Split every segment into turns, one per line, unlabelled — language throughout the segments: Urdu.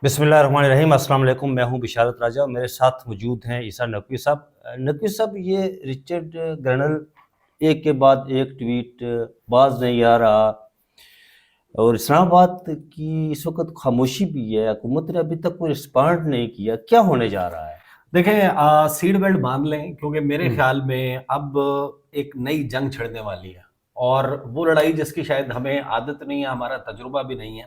بسم اللہ الرحمن الرحیم. السلام علیکم. میں ہوں بشارت راجہ. میرے ساتھ موجود ہیں عیسیٰ نقوی صاحب. نقوی صاحب، یہ رچرڈ گرنل ایک کے بعد ایک ٹویٹ باز نہیں آ رہا، اور اسلام آباد کی اس وقت خاموشی بھی ہے. حکومت نے ابھی تک کوئی رسپانڈ نہیں کیا. کیا ہونے جا رہا ہے؟
دیکھیں، سیٹ بیلٹ باندھ لیں، کیونکہ میرے خیال میں اب ایک نئی جنگ چھڑنے والی ہے، اور وہ لڑائی جس کی شاید ہمیں عادت نہیں ہے، ہمارا تجربہ بھی نہیں ہے،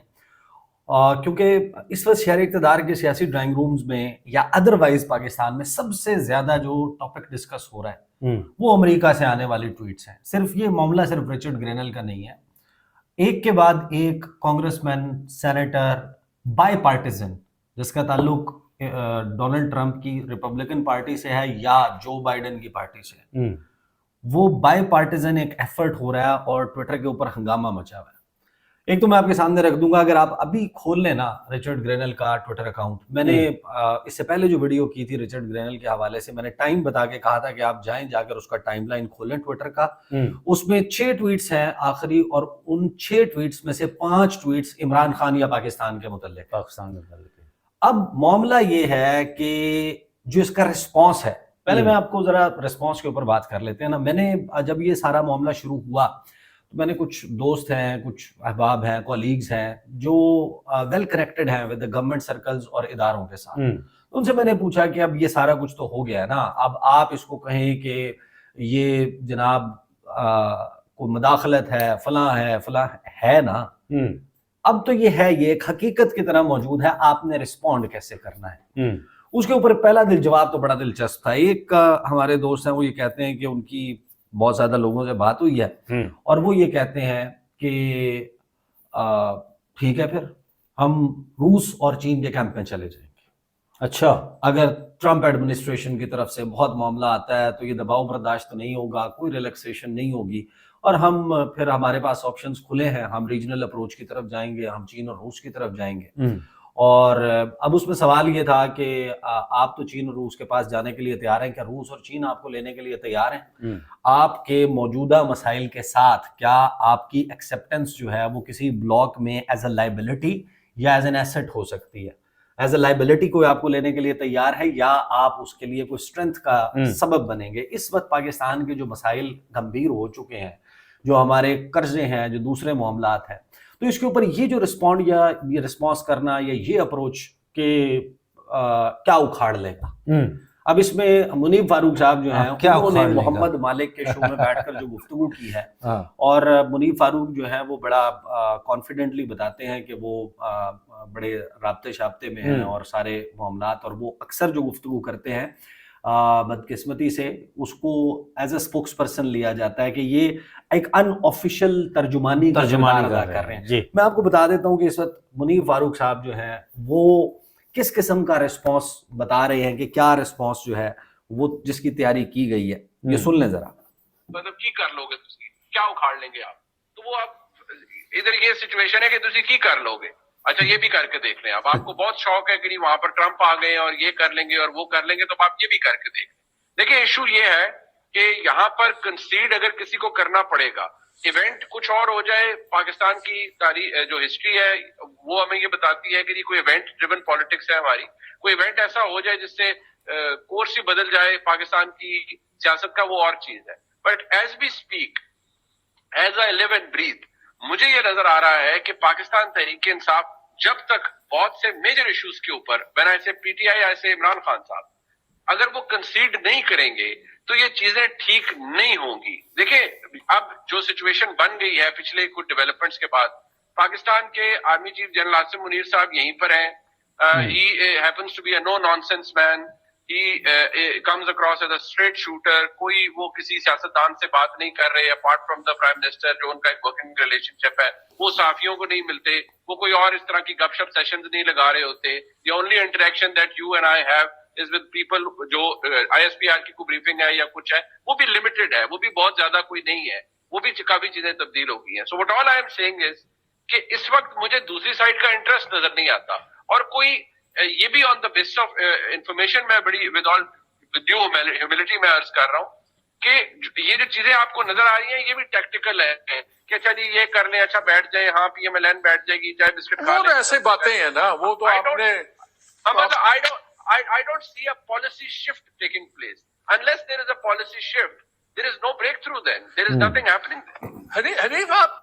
کیونکہ اس وقت شہر اقتدار کے سیاسی ڈرائنگ رومز میں یا ادروائز پاکستان میں سب سے زیادہ جو ٹاپک ڈسکس ہو رہا ہے وہ امریکہ سے آنے والی ٹویٹس ہیں. صرف یہ معاملہ صرف رچرڈ گرینل کا نہیں ہے. ایک کے بعد ایک کانگریس مین، سینیٹر، بائی پارٹیزن، جس کا تعلق ڈونلڈ ٹرمپ کی ریپبلکن پارٹی سے ہے یا جو بائیڈن کی پارٹی سے ہے، وہ بائی پارٹیزن ایک ایفرٹ ہو رہا ہے اور ٹویٹر کے اوپر ہنگامہ مچا ہوا ہے. ایک تو میں آپ کے سامنے رکھ دوں گا، اگر آپ ابھی کھول لیں نا رچرڈ گرینل کا ٹویٹر اکاؤنٹ. میں نے اس سے پہلے جو ویڈیو کی تھی رچرڈ گرینل کے حوالے سے، میں نے ٹائم بتا کے کہا تھا کہ آپ جائیں، جا کر اس کا ٹائم لائن کھولیں ٹویٹر کا. اس میں 6 ٹویٹس ہیں آخری، اور ان 6 ٹویٹس میں سے 5 ٹویٹس عمران خان یا پاکستان کے متعلق. اب معاملہ یہ ہے کہ جو اس کا رسپانس ہے، پہلے میں آپ کو ذرا رسپانس کے اوپر بات کر لیتے ہیں نا. میں نے جب یہ سارا معاملہ شروع ہوا تو میں نے کچھ دوست ہیں، کچھ احباب ہیں، کولیگز ہیں جو ویل کنیکٹڈ ہیں ود گورنمنٹ سرکلز اور اداروں کے ساتھ. ان سے میں نے پوچھا کہ اب یہ سارا کچھ تو ہو گیا ہے نا، اب آپ اس کو کہیں کہ یہ جناب کوئی مداخلت ہے، فلاں ہے نا. اب تو یہ ہے، یہ ایک حقیقت کی طرح موجود ہے، آپ نے رسپونڈ کیسے کرنا ہے. اس کے اوپر پہلا جواب تو بڑا دلچسپ تھا. ایک ہمارے دوست ہیں، وہ یہ کہتے ہیں کہ ان کی بہت زیادہ لوگوں سے بات ہوئی ہے، اور وہ یہ کہتے ہیں کہ ٹھیک ہے، پھر ہم روس اور چین کے کیمپ میں چلے جائیں گے. اچھا، اگر ٹرمپ ایڈمنسٹریشن کی طرف سے بہت معاملہ آتا ہے تو یہ دباؤ برداشت نہیں ہوگا، کوئی ریلیکسیشن نہیں ہوگی، اور ہم پھر ہمارے پاس آپشنز کھلے ہیں، ہم ریجنل اپروچ کی طرف جائیں گے، ہم چین اور روس کی طرف جائیں گے. اور اب اس میں سوال یہ تھا کہ آپ تو چین اور روس کے پاس جانے کے لیے تیار ہیں، کیا روس اور چین آپ کو لینے کے لیے تیار ہیں؟ آپ کے موجودہ مسائل کے ساتھ کیا آپ کی ایکسیپٹنس جو ہے وہ کسی بلاک میں ایز اے لائبلٹی یا ایز این ایسٹ ہو سکتی ہے؟ ایز اے لائبلٹی کوئی آپ کو لینے کے لیے تیار ہے، یا آپ اس کے لیے کوئی اسٹرینتھ کا سبب بنیں گے؟ اس وقت پاکستان کے جو مسائل گمبھیر ہو چکے ہیں، جو ہمارے قرضے ہیں، جو دوسرے معاملات ہیں، تو اس کے اوپر یہ جو رسپونڈ یا یہ رسپانس کرنا یا یہ اپروچ کہ کیا اکھاڑ لے گا. اب اس میں منیب فاروق صاحب جو ہیں، انہوں نے محمد مالک کے شو میں بیٹھ کر جو گفتگو کی ہے، اور منیب فاروق جو ہیں وہ بڑا کانفیڈنٹلی بتاتے ہیں کہ وہ بڑے رابطے شابطے میں ہیں اور سارے معاملات، اور وہ اکثر جو گفتگو کرتے ہیں بدقسمتی سے اس کو ایز اے اسپوکس پرسن لیا جاتا ہے کہ یہ ایک ان آفیشیل ترجمانی ادا کر رہے ہیں. میں آپ کو بتا دیتا ہوں کہ اس وقت منیب فاروق صاحب جو ہیں وہ کس قسم کا رسپانس بتا رہے ہیں، کہ کیا رسپانس جو ہے وہ جس کی تیاری کی گئی ہے، یہ سن لیں ذرا.
مطلب کی کر لو گے تسی، کیا اکھاڑ لیں گے آپ؟ تو وہ آپ ادھر یہ سچویشن ہے کہ تسی کی کر لو گے. اچھا، یہ بھی کر کے دیکھ لیں. اب آپ کو بہت شوق ہے کہ وہاں پر ٹرمپ آ گئے اور یہ کر لیں گے اور وہ کر لیں گے، تو آپ یہ بھی کر کے دیکھ لیں. دیکھیں، ایشو یہ ہے کہ یہاں پر کنسیڈ اگر کسی کو کرنا پڑے گا، ایونٹ کچھ اور ہو جائے. پاکستان کی تاریخ جو ہسٹری ہے وہ ہمیں یہ بتاتی ہے کہ یہ کوئی ایونٹ ڈریون پالیٹکس ہے ہماری. کوئی ایونٹ ایسا ہو جائے جس سے کورس ہی بدل جائے پاکستان کی سیاست کا، وہ اور چیز ہے. But as we speak, as I live and breathe, مجھے یہ نظر آ رہا ہے کہ پاکستان تحریک انصاف جب تک بہت سے میجر ایشوز کے اوپر، when I say P T I, ایسے عمران خان صاحب، اگر وہ کنسیڈ نہیں کریں گے تو یہ چیزیں ٹھیک نہیں ہوں گی. دیکھیں، اب جو سچویشن بن گئی ہے پچھلے کچھ ڈیولپمنٹس کے بعد، پاکستان کے army chief general Asim Munir صاحب یہیں پر ہیں. He happens to be a no nonsense man. He comes across as a straight shooter. کوئی وہ کسی سیاستدان سے بات نہیں کر رہے apart from the prime minister, جو ان کا ایک ورکنگ ریلیشن شپ ہے. وہ صحافیوں کو نہیں ملتے، وہ کوئی اور اس طرح کی گپ شپ سیشنز نہیں لگا رہے ہوتے. The only interaction that you and I have is with people جو آئی ایس پی آر کی کوئی بریفنگ ہے یا کچھ ہے، وہ بھی لمیٹڈ ہے، وہ بھی بہت زیادہ کوئی نہیں ہے، وہ بھی کافی چیزیں تبدیل ہو گئی ہیں. So what all I am saying is کہ اس وقت مجھے دوسری سائڈ کا انٹرسٹ نظر نہیں آتا. اور کوئی یہ بھی آن دا بیس آف انفارمیشن، میں بڑی ود آل ڈیو ہیوملٹی میں عرض کر رہا ہوں کہ یہ جو چیزیں آپ کو نظر آ رہی ہیں یہ بھی ٹیکٹیکل ہے کہ اچھا جی یہ کر لیں, اچھا بیٹھ جائیں, ہاں پی ایم ایل این بیٹھ جائے گی, چاہے بسکٹ کھا
وہ
لیں.
ایسے باتیں ہیں نا, وہ تو آپ نے
I don't see a policy shift taking place. Unless there is a policy shift, there is no breakthrough then. There is nothing happening then.
Hanif آپ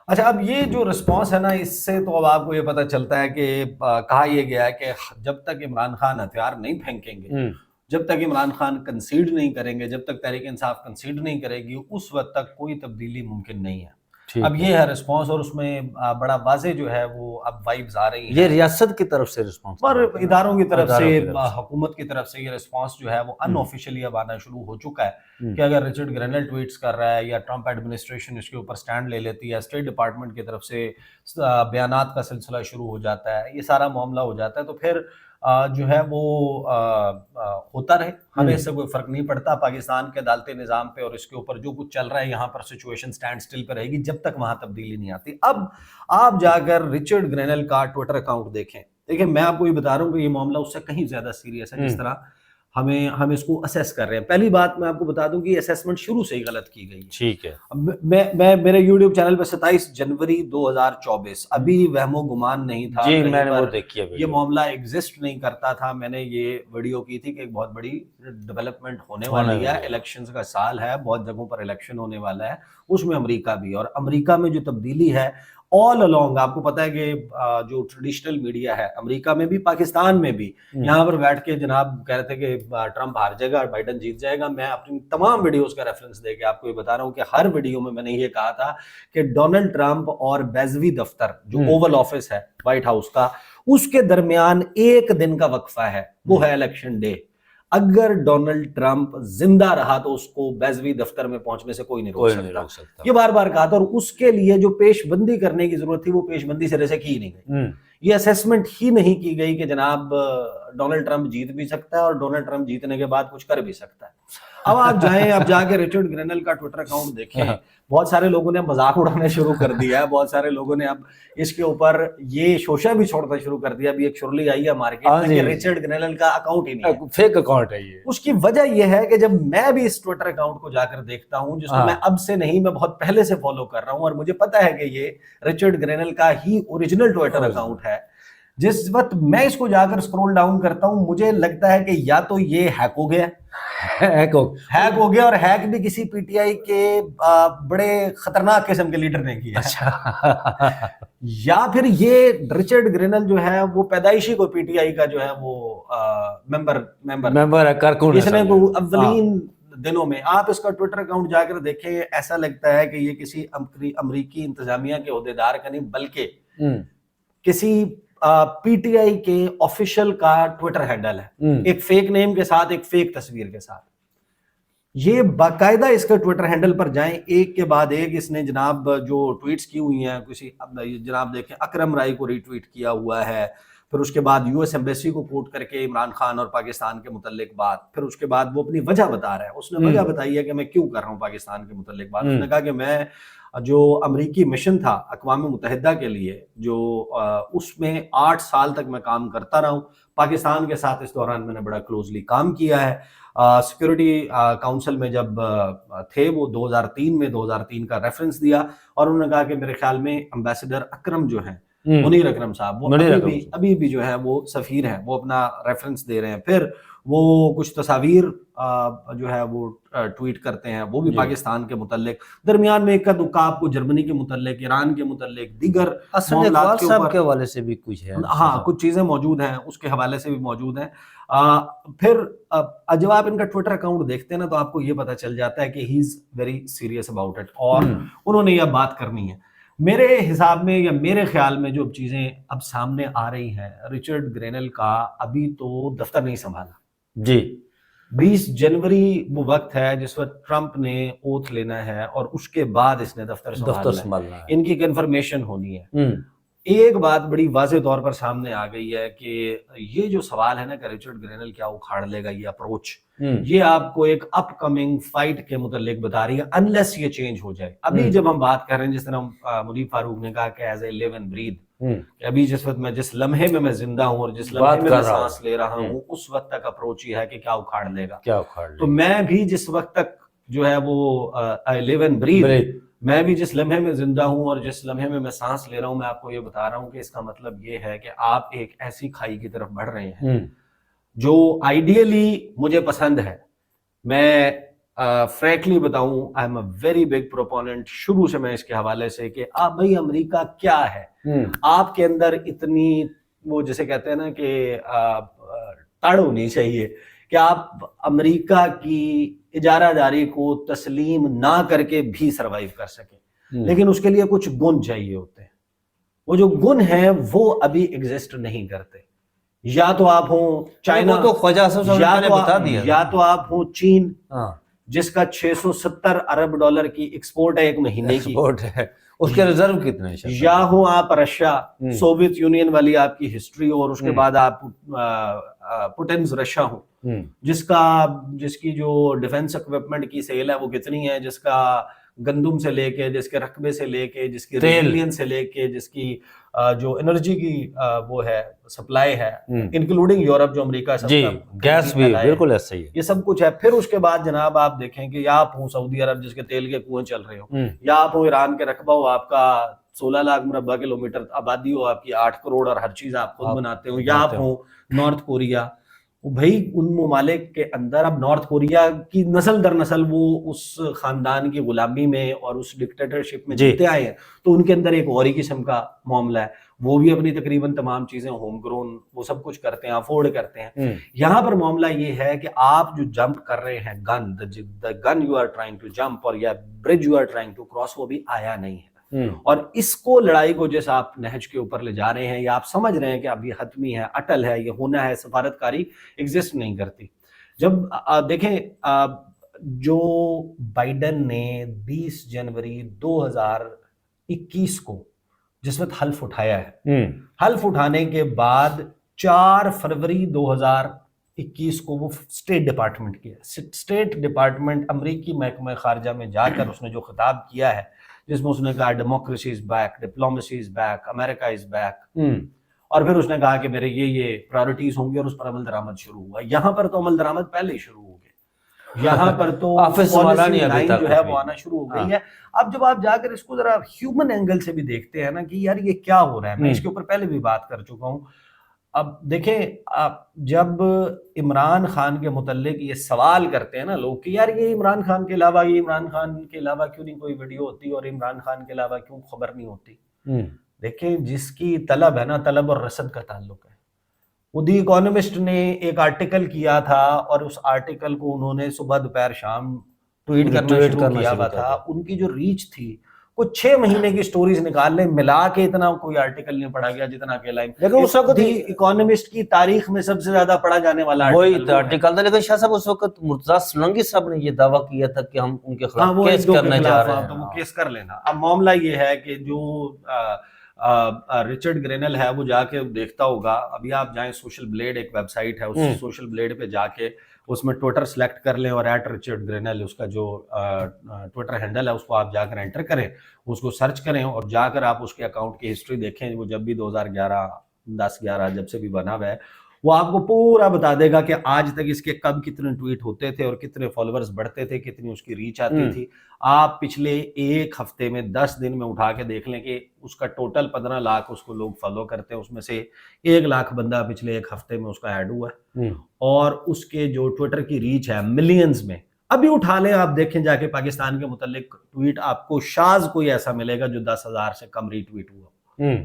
اچھا, اب یہ جو رسپانس ہے نا, اس سے تو اب آپ کو یہ پتہ چلتا ہے کہ کہا یہ گیا ہے کہ جب تک عمران خان ہتھیار نہیں پھینکیں گے, جب تک عمران خان کنسیڈ نہیں کریں گے, جب تک تحریک انصاف کنسیڈ نہیں کرے گی, اس وقت تک کوئی تبدیلی ممکن نہیں ہے. اب یہ ہے رسپانس, اور اس میں بڑا واضح جو ہے وہ اب وائبز آ رہی ہیں.
یہ ریاست کی طرف سے رسپانس
اور اداروں کی طرف سے, حکومت کی طرف سے یہ رسپانس جو ہے وہ ان آفیشیلی اب آنا شروع ہو چکا ہے کہ اگر رچرڈ گرینل ٹویٹس کر رہا ہے یا ٹرمپ ایڈمنسٹریشن اس کے اوپر سٹینڈ لے لیتی ہے, اسٹیٹ ڈپارٹمنٹ کی طرف سے بیانات کا سلسلہ شروع ہو جاتا ہے, یہ سارا معاملہ ہو جاتا ہے, تو پھر جو ہے وہ ہوتا رہے, ہمیں اس سے کوئی فرق نہیں پڑتا. پاکستان کے عدالتی نظام پہ اور اس کے اوپر جو کچھ چل رہا ہے یہاں پر سچویشن سٹینڈ سٹل پہ رہے گی جب تک وہاں تبدیلی نہیں آتی. اب آپ جا کر رچرڈ گرینل کا ٹویٹر اکاؤنٹ دیکھیں, دیکھیں میں آپ کو یہ بتا رہا ہوں کہ یہ معاملہ اس سے کہیں زیادہ سیریس ہے جس طرح ہم اس کو اسیس کر رہے ہیں. پہلی بات میں آپ کو بتا دوں کہ یہ اسیسمنٹ شروع سے ہی غلط کی گئی ہے.
ٹھیک ہے,
میں میرے یوٹیوب چینل پہ 27 جنوری 2024 ابھی وہم و گمان نہیں تھا,
جی میں نے وہ دیکھی ہے,
یہ معاملہ ایگزسٹ نہیں کرتا تھا. میں نے یہ ویڈیو کی تھی کہ ایک بہت بڑی ڈیولپمنٹ ہونے والی ہے, الیکشنز کا سال ہے, بہت جگہوں پر الیکشن ہونے والا ہے, اس میں امریکہ بھی. اور امریکہ میں جو تبدیلی ہے آل along, آپ کو پتا ہے کہ جو ٹریڈیشنل میڈیا ہے امریکہ میں بھی پاکستان میں بھی, یہاں پر بیٹھ کے جناب کہہ رہے تھے کہ ٹرمپ ہار جائے گا اور بائیڈن جیت جائے گا. میں اپنی تمام ویڈیوز کا ریفرنس دے کے آپ کو یہ بتا رہا ہوں کہ ہر ویڈیو میں نے یہ کہا تھا کہ ڈونلڈ ٹرمپ اور بیزوی دفتر جو اوول آفس ہے وائٹ ہاؤس کا, اس کے درمیان ایک دن کا وقفہ ہے, وہ ہے الیکشن ڈے. اگر ڈونلڈ ٹرمپ زندہ رہا تو اس کو بیزوی دفتر میں پہنچنے سے کوئی نہیں روک سکتا. یہ بار بار کہا تھا, اور اس کے لیے جو پیش بندی کرنے کی ضرورت تھی وہ پیش بندی سرے سے کی نہیں گئی. یہ اسیسمنٹ ہی نہیں کی گئی کہ جناب ڈونلڈ ٹرمپ جیت بھی سکتا ہے اور ڈونلڈ ٹرمپ جیتنے کے بعد کچھ کر بھی سکتا ہے. اب آپ جائیں, اب جا کے رچرڈ گرینل کا ٹویٹر اکاؤنٹ دیکھیں, بہت سارے لوگوں نے مذاق اڑانا شروع کر دیا ہے, بہت سارے لوگوں نے اب اس کے اوپر یہ شوشہ بھی چھوڑنا شروع کر دیا. ابھی ایک شرلی آئی ہے مارکیٹ میں کہ رچرڈ گرینل کا اکاؤنٹ ہی نہیں ہے,
فیک اکاؤنٹ ہے یہ.
اس کی وجہ یہ ہے کہ جب میں بھی اس ٹویٹر اکاؤنٹ کو جا کر دیکھتا ہوں, جس کو میں اب سے نہیں, میں بہت پہلے سے فالو کر رہا ہوں, اور مجھے پتا ہے کہ یہ رچرڈ گرینل کا ہی اوریجنل ٹویٹر اکاؤنٹ ہے. جس وقت میں اس کو جا کر سکرول ڈاؤن کرتا ہوں, مجھے لگتا ہے کہ یا تو یہ ہیک ہو گیا, ہیک ہو گیا, اور ہیک بھی کسی پی ٹی آئی کے بڑے خطرناک قسم کے لیڈر نے کیا, یا پھر یہ رچرڈ گرینل جو ہے وہ پیدائشی کو پی ٹی آئی کا جو ہے وہ ممبر ہے کارکن, اس نے اولین دنوں میں. آپ اس کا ٹویٹر اکاؤنٹ جا کر دیکھیں, ایسا لگتا ہے کہ یہ کسی امریکی انتظامیہ کے عہدیدار کا نہیں بلکہ کسی پی ٹی آئی کے آفیشل کا ٹویٹر ہینڈل ہے, ایک فیک نیم کے ساتھ, ایک فیک تصویر کے ساتھ. یہ باقاعدہ اس کے ٹویٹر ہینڈل پر جائیں, ایک کے بعد ایک اس نے جناب جو ٹویٹس کی ہوئی ہیں, کسی جناب دیکھیں اکرم رائی کو ری ٹویٹ کیا ہوا ہے, پھر اس کے بعد یو ایس ایمبیسی کو کوٹ کر کے عمران خان اور پاکستان کے متعلق بات, پھر اس کے بعد وہ اپنی وجہ بتا رہا ہے. اس نے وجہ بتائی ہے کہ میں کیوں کر رہا ہوں پاکستان کے متعلق بات. اس نے کہا کہ میں جو امریکی مشن تھا اقوام متحدہ کے لیے, جو اس میں 8 سال تک میں کام کرتا رہا ہوں پاکستان کے ساتھ, اس دوران میں نے بڑا کلوزلی کام کیا ہے. سیکورٹی کاؤنسل میں جب تھے وہ 2003 کا ریفرنس دیا, اور انہوں نے کہا کہ میرے خیال میں امبیسڈر اکرم جو ہیں, منیر اکرم صاحب, وہ ابھی بھی جو ہے وہ سفیر ہیں, وہ اپنا ریفرنس دے رہے ہیں. پھر وہ کچھ تصاویر جو ہے وہ ٹویٹ کرتے ہیں, وہ بھی پاکستان کے متعلق. درمیان میں ایک کا دکا آپ کو جرمنی کے متعلق, ایران کے متعلق, دیگر
معاملات کے حوالے سے بھی کچھ ہے.
ہاں کچھ چیزیں موجود ہیں, اس کے حوالے سے بھی موجود ہیں. پھر جب آپ ان کا ٹویٹر اکاؤنٹ دیکھتے ہیں نا, تو آپ کو یہ پتا چل جاتا ہے کہ he is very serious about it, اور انہوں نے یہ بات کرنی ہے. میرے حساب میں یا میرے خیال میں جو چیزیں اب سامنے آ رہی ہیں, رچرڈ گرینل کا ابھی تو دفتر نہیں سنبھالا.
جی
20 جنوری وہ وقت ہے جس وقت ٹرمپ نے اوتھ لینا ہے, اور اس کے بعد اس نے دفتر سنبھالنا ہے, ان کی کنفرمیشن ہونی ہے. ایک بات بڑی واضح طور پر سامنے آ گئی ہے کہ یہ جو سوال ہے نا کہ رچرڈ گرینل کیا اکھاڑ لے گا, یہ اپروچ, یہ آپ کو ایک اپ کمنگ فائٹ کے متعلق بتا رہی ہے, انلیس یہ چینج ہو جائے. ابھی جب ہم بات کر رہے ہیں, جس طرح منیب فاروق نے کہا کہ as I live and breathe, ابھی جس وقت میں, جس لمحے میں زندہ ہوں اور جس لمحے میں سانس لے رہا ہوں, اس وقت تک اپروچ یہ ہے کہ کیا اکھاڑ لے گا. تو میں بھی جس وقت تک جو ہے وہ آئی لیو اینڈ بریتھ، میں بھی جس لمحے میں زندہ ہوں اور جس لمحے میں میں سانس لے رہا ہوں، میں آپ کو یہ بتا رہا ہوں کہ اس کا مطلب یہ ہے کہ آپ ایک ایسی کھائی کی طرف بڑھ رہے ہیں جو آئیڈیلی مجھے پسند ہے. میں فرینکلی بتاؤں، I am a very big proponent شروع سے میں اس کے حوالے سے کہ آپ بھائی امریکہ کیا ہے، آپ کے اندر اتنی وہ جسے کہتے ہیں نا کہ تڑ ہونی چاہیے کہ آپ امریکہ کی اجارہ داری کو تسلیم نہ کر کے بھی سروائیو کر سکیں. لیکن اس کے لیے کچھ گن چاہیے ہوتے ہیں. وہ جو گن ہیں وہ ابھی ایگزسٹ نہیں کرتے. یا تو آپ ہوں چائنا،
تو خواجہ اعظم صاحب نے بتا دیا،
یا تو آپ ہوں چین جس کا 670 ارب ڈالر کی ایکسپورٹ ہے ایک مہینے کی،
ہے اس کے ریزرو کتنے ہیں،
یا ہوں آپ رشیا، سوویت یونین والی آپ کی ہسٹری ہو، اور اس کے بعد آپ پوٹنز رشیا ہوں جس کی جو ڈیفنس اکوپمنٹ کی سیل ہے وہ کتنی ہے، جس کا گندم سے لے کے، جس کے رقبے سے لے کے، جس کی ریزیلینس سے لے کے، جس کی جو انرجی کی وہ ہے سپلائی ہے، انکلوڈنگ یورپ جو امریکہ سے
جی گیس بھی بالکل ایسا ہی ہے،
یہ سب کچھ ہے. پھر اس کے بعد جناب آپ دیکھیں کہ یا آپ ہوں سعودی عرب جس کے تیل کے کنویں چل رہے ہو، یا آپ ہوں ایران کے رقبہ ہو، آپ کا 16 لاکھ مربع کلومیٹر آبادی ہو، آپ کی 8 کروڑ اور ہر چیز آپ خود بناتے ہو، یا آپ ہوں نارتھ کوریا. بھائی ان ممالک کے اندر اب نارتھ کوریا کی نسل در نسل وہ اس خاندان کی غلامی میں اور اس ڈکٹیٹرشپ میں جیتے آئے ہیں، تو ان کے اندر ایک اور ہی قسم کا معاملہ ہے. وہ بھی اپنی تقریباً تمام چیزیں ہوم گرون وہ سب کچھ کرتے ہیں، افورڈ کرتے ہیں. یہاں پر معاملہ یہ ہے کہ آپ جو جمپ کر رہے ہیں gun you are trying to jump, اور یا bridge you are trying to cross, وہ بھی آیا نہیں ہے. اور اس کو لڑائی کو جیسے آپ نہج کے اوپر لے جا رہے ہیں، یا آپ سمجھ رہے ہیں کہ اب یہ حتمی ہے، اٹل ہے، یہ ہونا ہے، سفارتکاری ایگزسٹ نہیں کرتی. جب دیکھیں جو بائیڈن نے 20 جنوری 2021 کو جس وقت حلف اٹھایا ہے، حلف اٹھانے کے بعد 4 فروری 2021 کو وہ اسٹیٹ ڈپارٹمنٹ کیا. اسٹیٹ ڈپارٹمنٹ امریکی محکمہ خارجہ میں جا کر اس نے جو خطاب کیا ہے، جس میں اس نے کہا democracy is back, diplomacy is back, America is back, اور پھر اس نے کہا کہ میرے یہ پرائرٹیز ہوں گی، اور اس پر عمل درآمد شروع ہوا. یہاں پر تو عمل درآمد پہلے ہی شروع ہو گئے، یہاں پر تو پالیسی لائن جو ہے وہ آنا شروع ہو گئی ہے. اب جب آپ جا کر اس کو ذرا ہیومن اینگل سے بھی دیکھتے ہیں نا کہ یار یہ کیا ہو رہا ہے، میں اس کے اوپر پہلے بھی بات کر چکا ہوں. اب دیکھیں جب عمران خان کے متعلق یہ سوال کرتے ہیں نا لوگ کہ یار یہ عمران خان کے علاوہ کیوں نہیں کوئی ویڈیو ہوتی، اور عمران خان کے علاوہ کیوں خبر نہیں ہوتی. دیکھیں جس کی طلب ہے نا، طلب اور رسد کا تعلق ہے. وہ دی اکانومسٹ نے ایک آرٹیکل کیا تھا، اور اس آرٹیکل کو انہوں نے صبح دوپہر شام ٹویٹ کرنا شروع کیا ہوا تھا. ان کی جو ریچ تھی وہ 6 مہینے کی سٹوریز نکال لیں ملا کے اتنا کوئی آرٹیکل نہیں پڑھا گیا جتنا اکیلا. لیکن اس وقت اکانومسٹ کی تاریخ میں سب سے زیادہ پڑھا جانے والا
وہی آرٹیکل تھا. لیکن شاہ صاحب اس وقت مرتضیٰ سولنگی صاحب نے یہ دعویٰ کیا تھا کہ ہم ان کے خلاف کیس کرنا چاہ رہے ہیں،
تو وہ کیس کر لینا. اب معاملہ یہ ہے کہ جو رچرڈ گرینل ہے وہ جا کے دیکھتا ہوگا. ابھی آپ جائیں سوشل بلیڈ ایک ویب سائٹ ہے، اس سوشل بلیڈ پہ جا کے اس میں ٹویٹر سلیکٹ کر لیں، اور @رچرڈ گرینل اس کا جو ٹویٹر ہینڈل ہے اس کو آپ جا کر انٹر کریں، اس کو سرچ کریں، اور جا کر آپ اس کے اکاؤنٹ کی ہسٹری دیکھیں. وہ جب بھی 2011 10-11 جب سے بھی بنا ہوا ہے، وہ آپ کو پورا بتا دے گا کہ آج تک اس کے کب کتنے ٹویٹ ہوتے تھے، اور کتنے فالوورز بڑھتے تھے، کتنی اس کی ریچ آتی تھی. آپ پچھلے ایک ہفتے میں 10 دن میں اٹھا کے دیکھ لیں کہ اس کا ٹوٹل 15 لاکھ اس کو لوگ فالو کرتے ہیں، اس میں سے 1 لاکھ بندہ پچھلے ایک ہفتے میں اس کا ایڈ ہوا ہے. اور اس کے جو ٹویٹر کی ریچ ہے ملینز میں. ابھی اٹھا لیں آپ دیکھیں جا کے پاکستان کے متعلق ٹویٹ، آپ کو شاذ کوئی ایسا ملے گا جو 10,000 سے کم ری ٹویٹ ہوا،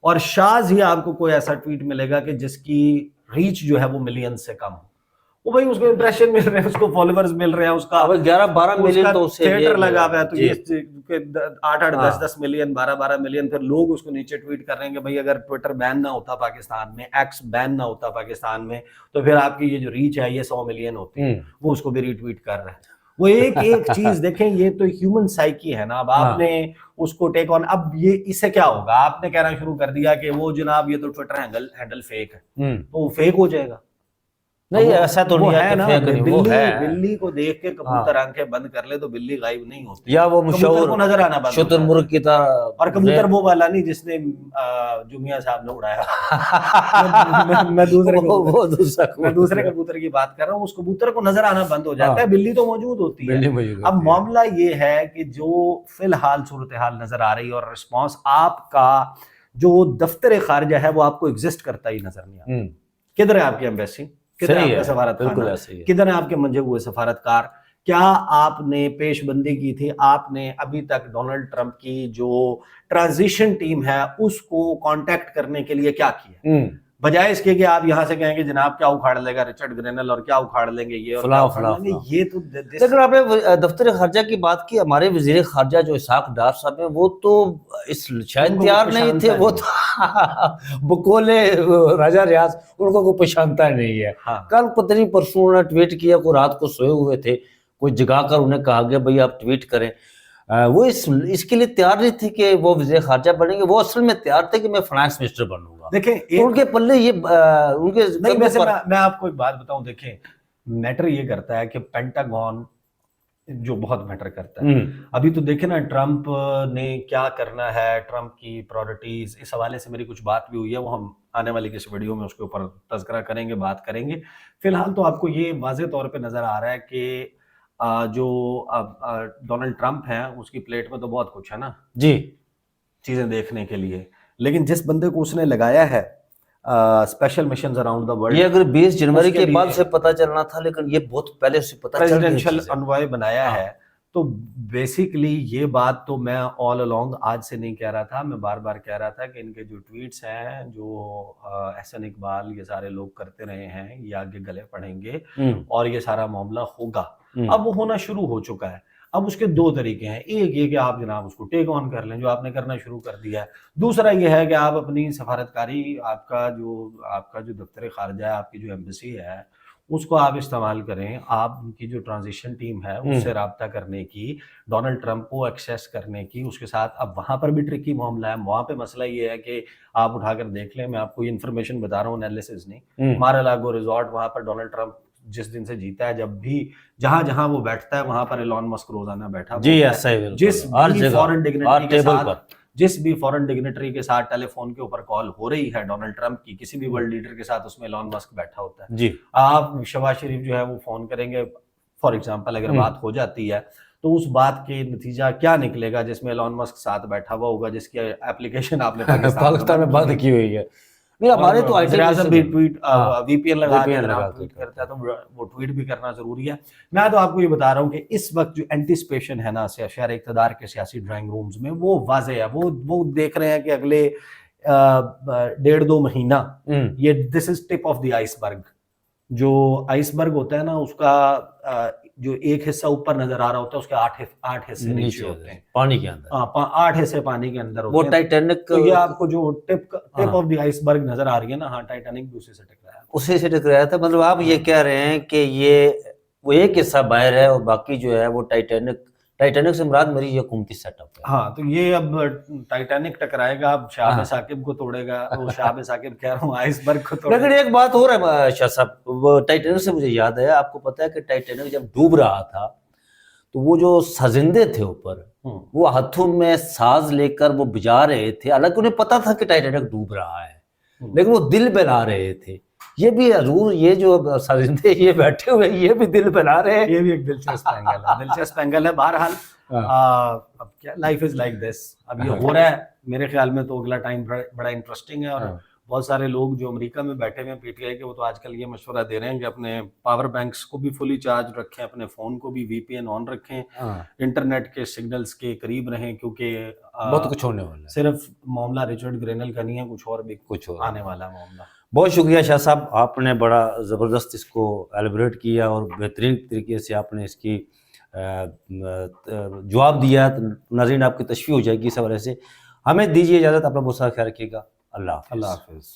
اور شاذ ہی آپ کو کوئی ایسا ٹویٹ ملے گا کہ جس کی ریچ جو ہے وہ ملین سے کم ہو. وہ بھائی اس کو امپریشن مل رہے ہیں، اس کو فالوورز مل رہے ہیں، اس کا
11-12 ملین تو
تھیٹر لگا ہوا ہے، تو یہ 8-8 10-10 ملین 12-12 ملین. پھر لوگ اس کو نیچے ٹویٹ کر رہے ہیں کہ بھائی اگر ٹویٹر بین نہ ہوتا پاکستان میں، ایکس بین نہ ہوتا پاکستان میں، تو پھر آپ کی یہ جو ریچ ہے یہ 100 ملین ہوتی. وہ اس کو بھی ری ٹویٹ کر رہے ہیں. وہ ایک چیز دیکھیں، یہ تو ہیومن سائیکی ہے نا. اب آپ نے اس کو ٹیک آن، اب یہ اس سے کیا ہوگا، آپ نے کہنا شروع کر دیا کہ وہ جناب یہ تو ٹویٹر ہینڈل فیک ہے، تو وہ فیک ہو جائے گا.
نہیں ایسا تو نہیں ہے
نا،
کہ fake نہیں، وہ
بلی
ہے
بلی کو دیکھ کے کبوتر آنکھیں بند کر لے تو بلی غائب نہیں ہوتی،
یا وہ
کبوتر
مشہور
کو نظر آنا بند ہو
شتر
جاتا ہے۔
مرغ کی طرح،
اور کبوتر وہ والا نہیں جس نے جو میاں صاحب نے اڑایا، میں دوسرے کبوتر کی بات کر رہا ہوں، اس کبوتر کو نظر آنا بند ہو جاتا ہے، بلی تو موجود ہوتی ہے۔ اب معاملہ یہ ہے کہ جو فی الحال صورتحال نظر آ رہی ہے اور رسپانس آپ کا جو دفتر خارجہ ہے وہ آپ کو ایگزسٹ کرتا ہی نظر نہیں آتا۔ کدھر ہے آپ کی ایمبیسی، کدھر ہے آپ کا سفارت خانہ، کدھر ہے آپ کے منجے ہوئے سفارتکار؟ کیا آپ نے پیش بندی کی تھی؟ آپ نے ابھی تک ڈونلڈ ٹرمپ کی جو ٹرانزیشن ٹیم ہے اس کو کانٹیکٹ کرنے کے لیے کیا کیا؟ بجائے اس کے کہ آپ یہاں سے کہیں گے جناب کیا اکھاڑ لے گا رچرڈ گرینل اور کیا اکھاڑ لیں گے یہ اور کیا اکھاڑ لیں گے یہ، تو
لیکن آپ نے دفتر خارجہ کی بات کی، ہمارے وزیر خارجہ جو اسحاق ڈار صاحب ہیں وہ تو اس شاید تیار نہیں تھے، وہ تو بکولے راجہ ریاض ان کو کوئی پہچانتا نہیں ہے۔ کل پتہ نہیں پرسوں انہوں نے ٹویٹ کیا، کوئی رات کو سوئے ہوئے تھے، کوئی جگا کر انہیں کہا گیا بھئی آپ ٹویٹ کریں، وہ اس کے لیے تیار نہیں تھے کہ وہ وزیر خارجہ بنیں گے، وہ اصل میں تیار تھے کہ میں فائنانس منسٹر بنوں گا۔
دیکھیں
ان کے پلے یہ ان کے
نہیں، ویسے میں آپ کو ایک بات بتاؤں، دیکھیں میٹر یہ کرتا ہے کہ پینٹاگون جو بہت میٹر کرتا ہے۔ ابھی تو دیکھیں نا ٹرمپ نے کیا کرنا ہے، ٹرمپ کی پرائورٹیز، اس حوالے سے میری کچھ بات بھی ہوئی ہے، وہ ہم آنے والی کسی ویڈیو میں اس کے اوپر تذکرہ کریں گے، بات کریں گے۔ فی الحال تو آپ کو یہ واضح طور پہ نظر آ رہا ہے کہ جو ڈونلڈ ٹرمپ ہیں اس کی پلیٹ میں تو بہت کچھ ہے نا
جی
چیزیں دیکھنے کے لیے، لیکن جس بندے کو اس نے لگایا ہے special missions around the world,
یہ اگر 20 جنوری کے بعد سے پتہ چلنا تھا، لیکن یہ بہت پہلے سے پتہ چل گئی
پریزیڈنشل انوائے بنایا ہے۔ تو بیسیکلی یہ بات تو میں آل along آج سے نہیں کہہ رہا تھا، میں بار بار کہہ رہا تھا کہ ان کے جو ٹویٹس ہیں جو احسن اقبال یہ سارے لوگ کرتے رہے ہیں یہ آگے گلے پڑیں گے اور یہ سارا معاملہ ہوگا۔ اب وہ ہونا شروع ہو چکا ہے۔ اب اس کے دو طریقے ہیں، ایک یہ کہ آپ جناب اس کو ٹیک آن کر لیں جو آپ نے کرنا شروع کر دیا ہے، دوسرا یہ ہے کہ آپ اپنی سفارتکاری، آپ کا جو دفتر خارجہ ہے، آپ کی جو ایمبیسی ہے اس کو آپ استعمال کریں، آپ کی جو ٹرانزیشن ٹیم ہے اس سے رابطہ کرنے کی، ڈونلڈ ٹرمپ کو ایکسیس کرنے کی، اس کے ساتھ اب وہاں پر بھی ٹرکی معاملہ ہے۔ وہاں پہ مسئلہ یہ ہے کہ آپ اٹھا کر دیکھ لیں، میں آپ کو یہ انفارمیشن بتا رہا ہوں، انالیسز نہیں، مارا لاگو ریزورٹ، وہاں پر ڈونلڈ ٹرمپ جس دن سے جیتا ہے، جب بھی جہاں جہاں وہ بیٹھتا ہے وہاں پر ایلون مسک روزانہ بیٹھا
جی ایسا ہی
جس بھی فورن ڈگنیٹری کے
ٹیبل
ساتھ
پر،
جس بھی فورن ڈگنیٹری کے ساتھ ٹیلی فون کے اوپر کال ہو رہی ہے ڈونلڈ ٹرمپ کی، کسی بھی ورلڈ لیڈر کے ساتھ، اس میں ایلون مسک بیٹھا ہوتا ہے۔
جی
آپ شہباز شریف جو ہے وہ فون کریں گے فار ایگزامپل، اگر بات ہو جاتی ہے تو اس بات کے نتیجہ کیا نکلے گا جس میں ایلون مسک ساتھ بیٹھا ہوا ہوگا، جس کی اپلیکیشن آپ نے
پاکستان میں بند کی ہوئی ہے۔ نہیں ہمارے تو
وزیر اعظم بھی ٹویٹ وی پی این لگا کے
ٹویٹ
کرتا ہے، تو وہ ٹویٹ بھی کرنا ضروری ہے۔ میں تو آپ کو یہ بتا رہا ہوں کہ اس وقت جو اینٹیسپیشن ہے نا شہر اقتدار کے سیاسی ڈرائنگ رومز میں، وہ واضح ہے، وہ دیکھ رہے ہیں کہ اگلے 1.5-2 مہینہ یہ دس از ٹپ آف دی آئس برگ، جو آئس برگ ہوتا ہے نا اس کا جو ایک حصہ اوپر نظر آ رہا ہوتا ہے اس کے 8 حصے نیچے ہوتے ہیں
پانی کے اندر،
8 حصے پانی کے اندر
وہ
ہوتے ہیں۔
ٹائٹینک،
تو یہ آپ کو جو ٹپ آف دی آئس برگ نظر آ رہی ہے نا، ہاں ٹائٹینک بھی اسی سے ٹکرایا،
اسی سے ٹکرایا تھا۔ مطلب آپ یہ کہہ رہے ہیں کہ یہ وہ ایک حصہ باہر ہے اور باقی جو ہے وہ ٹائٹینک سے مراد میری یہ حکومتی سیٹ اپ ہے۔
ہاں تو یہ اب ٹائٹینک ٹکرائے گا، اب شہاب ثاقب کو توڑے گا، وہ شہاب ثاقب کہہ رہا ہوں آئس برگ کو توڑے گا۔
لیکن ایک بات اور ہے شاہ صاحب، وہ ٹائٹینک سے مجھے یاد ہے، آپ کو پتا ہے کہ ٹائٹینک جب ڈوب رہا تھا تو وہ جو سازندے تھے اوپر، وہ ہاتھوں میں ساز لے کر وہ بجا رہے تھے، حالانکہ انہیں پتا تھا کہ ٹائٹینک ڈوب رہا ہے، لیکن وہ دل بنا رہے تھے۔ یہ بھی حضور یہ جو سازندے یہ بیٹھے ہوئے یہ بھی دل بنا رہے ہیں،
یہ بھی ایک دلچسپ اینگل ہے۔ بہرحال اب کیا لائف از لائک دس، اب یہ ہو رہا ہے، میرے خیال میں تو اگلا ٹائم بڑا انٹرسٹنگ ہے، اور بہت سارے لوگ جو امریکہ میں بیٹھے ہوئے ہیں پی ٹی آئی کے، وہ تو آج کل یہ مشورہ دے رہے ہیں کہ اپنے پاور بینکس کو بھی فلی چارج رکھیں، اپنے فون کو بھی وی پی این آن رکھیں، انٹرنیٹ کے سگنلز کے قریب رہیں، کیونکہ
بہت کچھ ہونے والا ہے۔
صرف معاملہ رچرڈ گرینل کا نہیں ہے، کچھ اور بھی کچھ آنے والا معاملہ۔
بہت شکریہ شاہ صاحب، آپ نے بڑا زبردست اس کو ایلیبریٹ کیا اور بہترین طریقے سے آپ نے اس کی جواب دیا، ناظرین آپ کی تشفیع ہو جائے گی اس حوالے سے۔ ہمیں دیجیے اجازت، اپنا بہت سارا خیال رکھیے گا، اللہ حافظ۔
اللہ حافظ۔